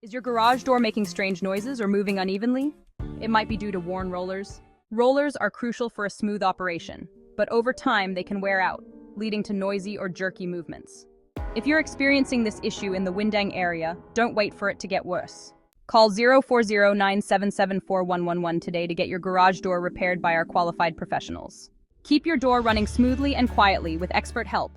Is your garage door making strange noises or moving unevenly? It might be due to worn rollers. Rollers are crucial for a smooth operation, but over time they can wear out, leading to noisy or jerky movements. If you're experiencing this issue in the Windang area, don't wait for it to get worse. Call 040-977-4111 today to get your garage door repaired by our qualified professionals. Keep your door running smoothly and quietly with expert help.